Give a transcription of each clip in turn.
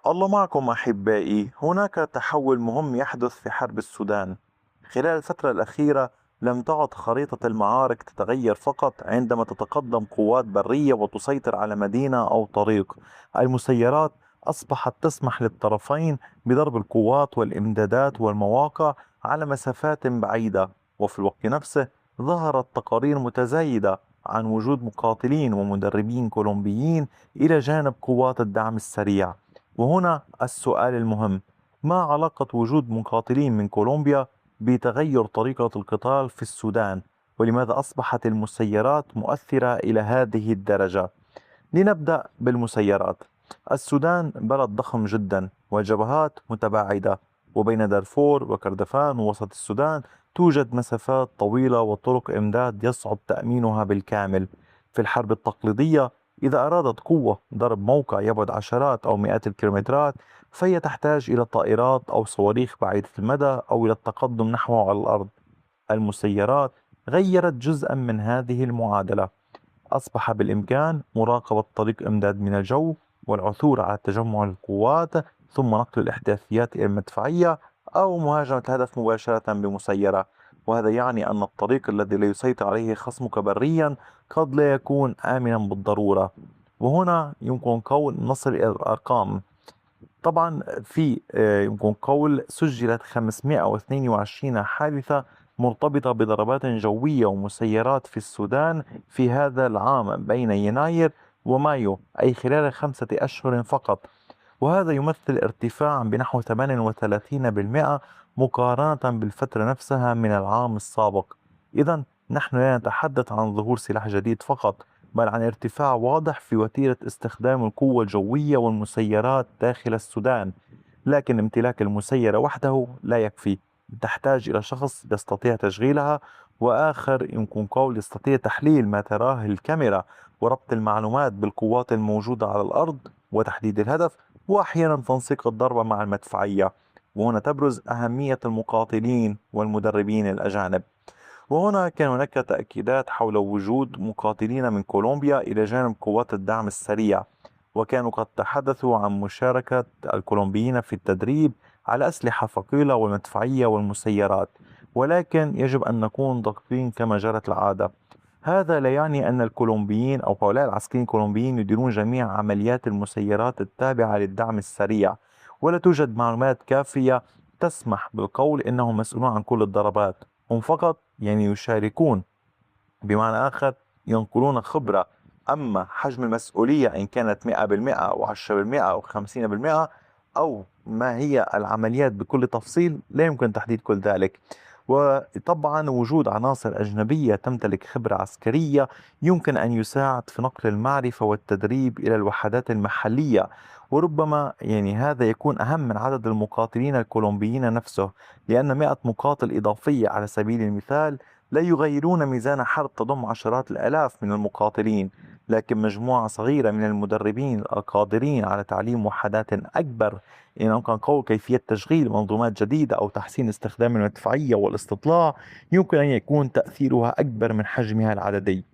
الله معكم أحبائي. هناك تحول مهم يحدث في حرب السودان. خلال الفترة الأخيرة لم تعد خريطة المعارك تتغير فقط عندما تتقدم قوات برية وتسيطر على مدينة أو طريق. المسيرات أصبحت تسمح للطرفين بضرب القوات والإمدادات والمواقع على مسافات بعيدة، وفي الوقت نفسه ظهرت تقارير متزايدة عن وجود مقاتلين ومدربين كولومبيين إلى جانب قوات الدعم السريع. وهنا السؤال المهم: ما علاقة وجود مقاتلين من كولومبيا بتغير طريقة القتال في السودان؟ ولماذا أصبحت المسيرات مؤثرة إلى هذه الدرجة؟ لنبدأ بالمسيرات. السودان بلد ضخم جدا وجبهات متباعدة، وبين دارفور وكردفان ووسط السودان توجد مسافات طويلة وطرق إمداد يصعب تأمينها بالكامل. في الحرب التقليدية، إذا أرادت قوة ضرب موقع يبعد عشرات أو مئات الكيلومترات، فهي تحتاج إلى طائرات أو صواريخ بعيدة المدى أو إلى التقدم نحوه على الأرض. المسيرات غيرت جزءا من هذه المعادلة. أصبح بالإمكان مراقبة طريق إمداد من الجو، والعثور على تجمع القوات، ثم نقل الإحداثيات إلى المدفعية أو مهاجمة الهدف مباشرة بمسيرة. وهذا يعني أن الطريق الذي لا يسيطر عليه خصمك بريا قد لا يكون آمنا بالضرورة. وهنا يمكن قول نصل إلى الأرقام. طبعا في يمكن قول سجلت 522 حادثة مرتبطة بضربات جوية ومسيرات في السودان في هذا العام بين يناير ومايو، أي خلال 5 أشهر فقط. وهذا يمثل ارتفاع بنحو 38% مقارنة بالفترة نفسها من العام السابق. إذا نحن لا نتحدث عن ظهور سلاح جديد فقط، بل عن ارتفاع واضح في وتيرة استخدام القوة الجوية والمسيرات داخل السودان. لكن امتلاك المسيرة وحده لا يكفي، تحتاج إلى شخص يستطيع تشغيلها، وآخر يمكن قول يستطيع تحليل ما تراه الكاميرا وربط المعلومات بالقوات الموجودة على الأرض وتحديد الهدف، وأحيانا تنسيق الضربة مع المدفعية. وهنا تبرز أهمية المقاتلين والمدربين الأجانب. وهنا كان هناك تأكيدات حول وجود مقاتلين من كولومبيا إلى جانب قوات الدعم السريع، وكانوا قد تحدثوا عن مشاركة الكولومبيين في التدريب على أسلحة ثقيلة والمدفعية والمسيرات. ولكن يجب أن نكون دقيقين كما جرت العادة. هذا لا يعني أن الكولومبيين أو هؤلاء العسكريين الكولومبيين يديرون جميع عمليات المسيرات التابعة للدعم السريع، ولا توجد معلومات كافية تسمح بالقول إنهم مسؤولون عن كل الضربات. هم فقط يشاركون، بمعنى آخر ينقلون خبرة. أما حجم المسؤولية إن كانت 100% أو 10% أو 50%، أو ما هي العمليات بكل تفصيل، لا يمكن تحديد كل ذلك. وطبعا وجود عناصر أجنبية تمتلك خبرة عسكرية يمكن أن يساعد في نقل المعرفة والتدريب إلى الوحدات المحلية. وربما هذا يكون أهم من عدد المقاتلين الكولومبيين نفسه، لأن 100 مقاتل إضافية على سبيل المثال لا يغيرون ميزان حرب تضم عشرات الآلاف من المقاتلين، لكن مجموعة صغيرة من المدربين القادرين على تعليم وحدات أكبر إن أمكن قول كيفية تشغيل منظومات جديدة أو تحسين استخدام المدفعية والاستطلاع، يمكن أن يكون تأثيرها أكبر من حجمها العددي.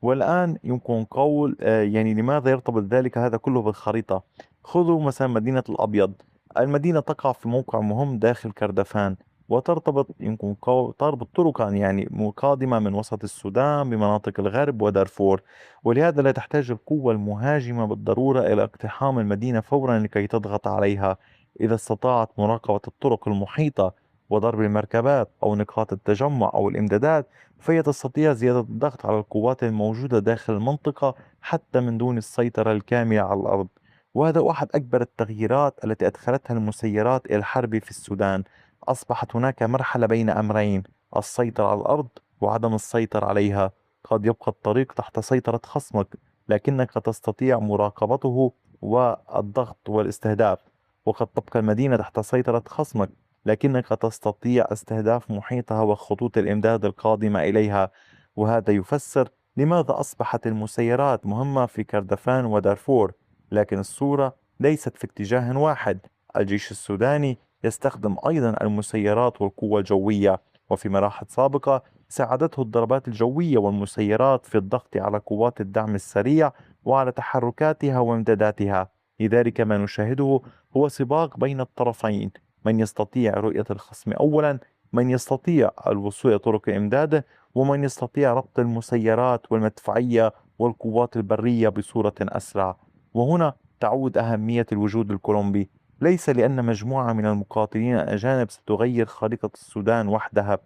والآن يمكن قول لماذا يرتبط ذلك هذا كله بالخريطة؟ خذوا مثلا مدينة الأبيض. المدينة تقع في موقع مهم داخل كردفان، وترتبط يمكن قول تربط طرقا مقادمة من وسط السودان بمناطق الغرب ودارفور. ولهذا لا تحتاج القوة المهاجمة بالضرورة إلى اقتحام المدينة فورا لكي تضغط عليها. إذا استطاعت مراقبة الطرق المحيطة وضرب المركبات أو نقاط التجمع أو الإمدادات، فهي تستطيع زيادة الضغط على القوات الموجودة داخل المنطقة حتى من دون السيطرة الكاملة على الأرض. وهذا أحد أكبر التغييرات التي أدخلتها المسيرات إلى الحرب في السودان. أصبحت هناك مرحلة بين أمرين: السيطرة على الأرض وعدم السيطرة عليها. قد يبقى الطريق تحت سيطرة خصمك، لكنك تستطيع مراقبته والضغط والاستهداف. وقد تبقى المدينة تحت سيطرة خصمك، لكنك تستطيع استهداف محيطها وخطوط الإمداد القادمة إليها. وهذا يفسر لماذا أصبحت المسيرات مهمة في كردفان ودارفور. لكن الصورة ليست في اتجاه واحد. الجيش السوداني يستخدم أيضا المسيرات والقوة الجوية، وفي مراحل سابقة ساعدته الضربات الجوية والمسيرات في الضغط على قوات الدعم السريع وعلى تحركاتها وامداداتها. لذلك ما نشاهده هو سباق بين الطرفين، من يستطيع رؤية الخصم أولا، من يستطيع الوصول إلى طرق الإمداد، ومن يستطيع ربط المسيرات والمدفعية والقوات البرية بصورة أسرع. وهنا تعود أهمية الوجود الكولومبي، ليس لأن مجموعة من المقاتلين الأجانب ستغير خريطة السودان وحدها،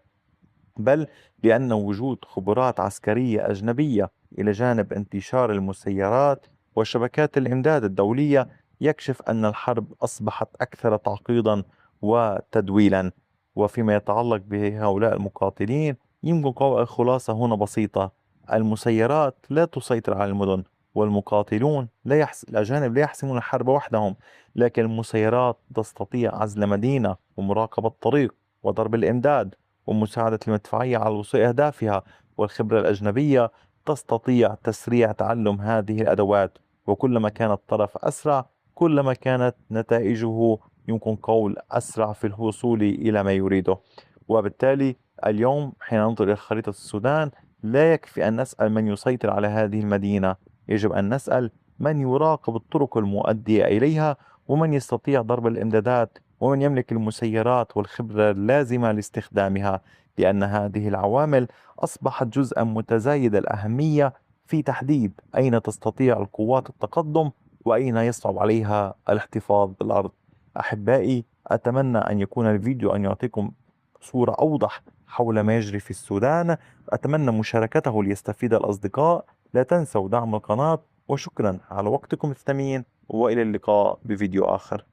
بل لأن وجود خبرات عسكرية أجنبية إلى جانب انتشار المسيرات وشبكات الإمداد الدولية يكشف أن الحرب أصبحت أكثر تعقيدا وتدويلا. وفيما يتعلق بهؤلاء المقاتلين، يمكن قول الخلاصة هنا بسيطة: المسيرات لا تسيطر على المدن، والمقاتلون الأجانب لا يحسمون الحرب وحدهم، لكن المسيرات تستطيع عزل مدينة ومراقبة طريق وضرب الإمداد ومساعدة المدفعية على الوصول إلى أهدافها. والخبرة الأجنبية تستطيع تسريع تعلم هذه الأدوات، وكلما كان الطرف أسرع كلما كانت نتائجه يمكن قول أسرع في الوصول إلى ما يريده. وبالتالي اليوم حين ننظر إلى خريطة السودان لا يكفي أن نسأل من يسيطر على هذه المدينة، يجب أن نسأل من يراقب الطرق المؤدية إليها، ومن يستطيع ضرب الإمدادات، ومن يملك المسيرات والخبرة اللازمة لاستخدامها، لأن هذه العوامل أصبحت جزءا متزايد الأهمية في تحديد أين تستطيع القوات التقدم وأين يصعب عليها الاحتفاظ بالأرض. أحبائي، أتمنى أن يكون الفيديو أن يعطيكم صورة أوضح حول ما يجري في السودان. أتمنى مشاركته ليستفيد الأصدقاء. لا تنسوا دعم القناة، وشكرا على وقتكم الثمين، وإلى اللقاء بفيديو آخر.